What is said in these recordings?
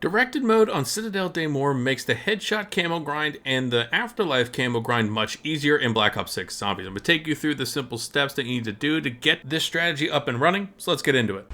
Directed mode on Citadelle Des Morts makes the Headshot Camo grind and the Afterlife Camo grind much easier in Black Ops 6 Zombies. I'm going to take you through the simple steps that you need to do to get this strategy up and running, so let's get into it.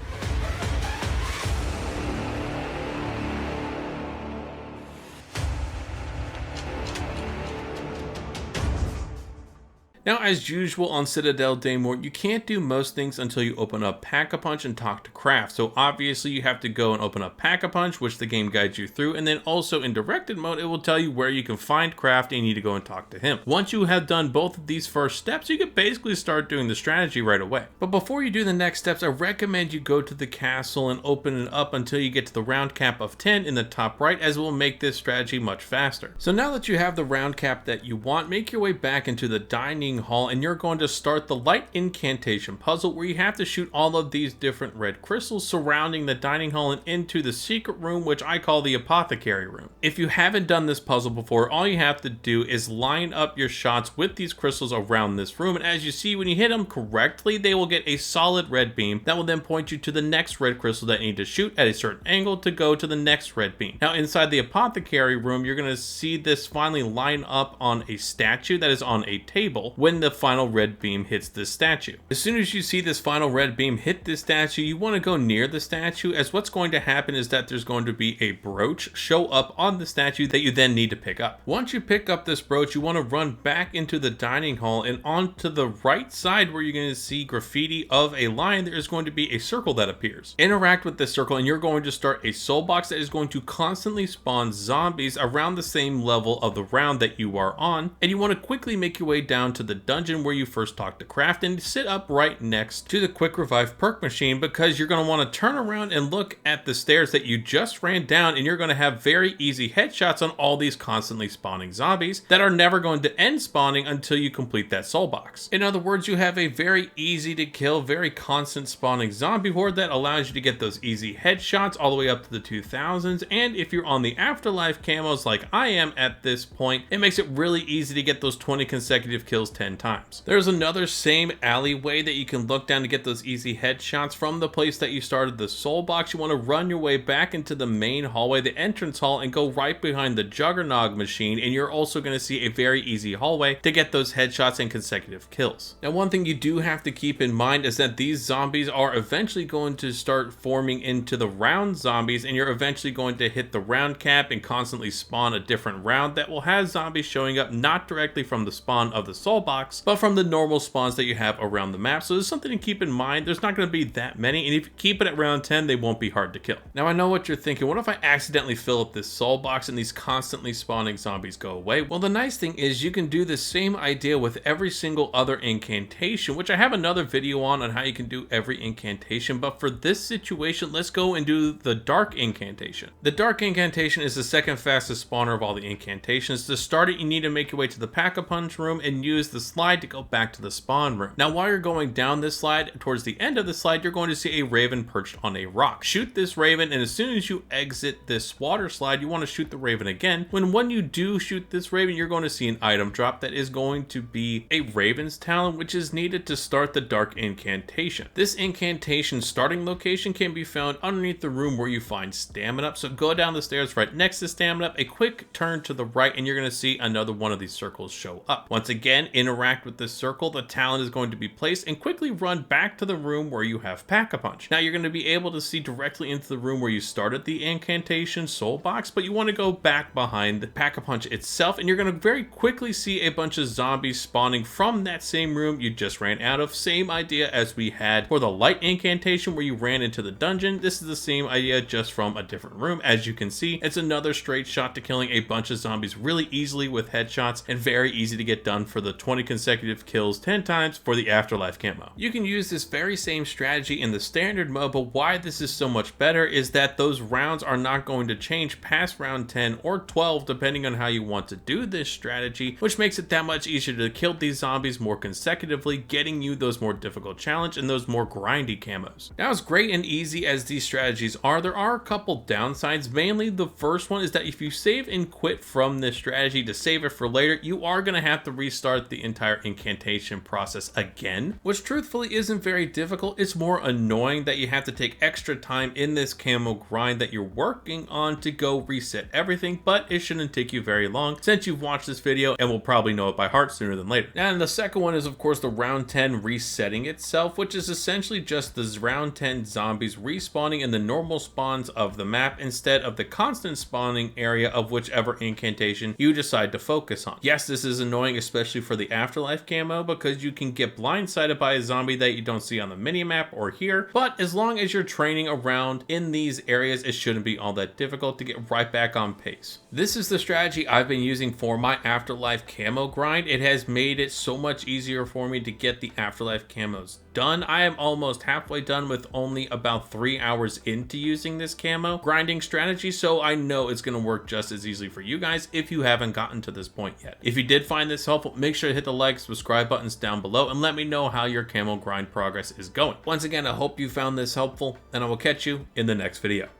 Now, as usual on Citadelle Des Morts, you can't do most things until you open up Pack-a-Punch and talk to Craft. So obviously you have to go and open up Pack-a-Punch, which the game guides you through, and then also in directed mode, it will tell you where you can find Craft and you need to go and talk to him. Once you have done both of these first steps, you can basically start doing the strategy right away. But before you do the next steps, I recommend you go to the castle and open it up until you get to the round cap of 10 in the top right, as it will make this strategy much faster. So now that you have the round cap that you want, make your way back into the dining hall and you're going to start the light incantation puzzle, where you have to shoot all of these different red crystals surrounding the dining hall and into the secret room, which I call the apothecary room. If you haven't done this puzzle before, all you have to do is line up your shots with these crystals around this room, and as you see, when you hit them correctly, they will get a solid red beam that will then point you to the next red crystal that you need to shoot at a certain angle to go to the next red beam. Now inside the apothecary room, you're going to see this finally line up on a statue that is on a table when the final red beam hits this statue. As soon as you see this final red beam hit this statue, you want to go near the statue, as what's going to happen is that there's going to be a brooch show up on the statue that you then need to pick up. Once you pick up this brooch, you want to run back into the dining hall, and onto the right side where you're going to see graffiti of a lion, there is going to be a circle that appears. Interact with this circle and you're going to start a soul box that is going to constantly spawn zombies around the same level of the round that you are on, and you want to quickly make your way down to the dungeon where you first talk to Craft and sit up right next to the quick revive perk machine, because you're going to want to turn around and look at the stairs that you just ran down, and you're going to have very easy headshots on all these constantly spawning zombies that are never going to end spawning until you complete that soul box. In other words, you have a very easy to kill, very constant spawning zombie horde that allows you to get those easy headshots all the way up to the 2000s, and if you're on the Afterlife Camos like I am at this point, it makes it really easy to get those 20 consecutive kills 10 times. There's another same alleyway that you can look down to get those easy headshots from the place that you started the soul box. You want to run your way back into the main hallway, the entrance hall, and go right behind the Juggernog machine, and you're also going to see a very easy hallway to get those headshots and consecutive kills. Now, one thing you do have to keep in mind is that these zombies are eventually going to start forming into the round zombies, and you're eventually going to hit the round cap and constantly spawn a different round that will have zombies showing up not directly from the spawn of the soul box, but from the normal spawns that you have around the map. So there's something to keep in mind. There's not going to be that many, and if you keep it at round 10, they won't be hard to kill. Now, I know what you're thinking. What if I accidentally fill up this soul box and these constantly spawning zombies go away? Well, the nice thing is you can do the same idea with every single other incantation, which I have another video on how you can do every incantation, but for this situation, let's go and do the dark incantation. The dark incantation is the second fastest spawner of all the incantations. To start it, you need to make your way to the Pack-a-Punch room and use the slide to go back to the spawn room. Now, while you're going down this slide, towards the end of the slide, you're going to see a raven perched on a rock. Shoot this raven, and as soon as you exit this water slide, you want to shoot the raven again. When you do shoot this raven, you're going to see an item drop that is going to be a raven's talon, which is needed to start the dark incantation. This incantation starting location can be found underneath the room where you find stamina up. So go down the stairs right next to stamina up, a quick turn to the right, and you're going to see another one of these circles show up. Once again, interact with this circle, the talent is going to be placed, and quickly run back to the room where you have Pack-a-Punch. Now, you're going to be able to see directly into the room where you started the incantation soul box, but you want to go back behind the Pack-a-Punch itself, and you're going to very quickly see a bunch of zombies spawning from that same room you just ran out of. Same idea as we had for the light incantation where you ran into the dungeon. This is the same idea, just from a different room. As you can see, it's another straight shot to killing a bunch of zombies really easily with headshots, and very easy to get done for the 20 consecutive kills 10 times for the Afterlife Camo. You can use this very same strategy in the standard mode, but why this is so much better is that those rounds are not going to change past round 10 or 12 depending on how you want to do this strategy, which makes it that much easier to kill these zombies more consecutively, getting you those more difficult challenge and those more grindy camos. Now, as great and easy as these strategies are, there are a couple downsides. Mainly the first one is that if you save and quit from this strategy to save it for later, you are going to have to restart the entire incantation process again, which truthfully isn't very difficult. It's more annoying that you have to take extra time in this camo grind that you're working on to go reset everything, but it shouldn't take you very long since you've watched this video and will probably know it by heart sooner than later. And the second one is of course the round 10 resetting itself, which is essentially just the round 10 zombies respawning in the normal spawns of the map instead of the constant spawning area of whichever incantation you decide to focus on. Yes, this is annoying, especially for the Afterlife camo, because you can get blindsided by a zombie that you don't see on the minimap or here, but as long as you're training around in these areas, it shouldn't be all that difficult to get right back on pace. This is the strategy I've been using for my Afterlife camo grind. It has made it so much easier for me to get the Afterlife camos done. I am almost halfway done with only about 3 hours into using this camo grinding strategy, so I know it's going to work just as easily for you guys if you haven't gotten to this point yet. If you did find this helpful, make sure to hit the like, subscribe buttons down below and let me know how your camo grind progress is going. Once again, I hope you found this helpful and I will catch you in the next video.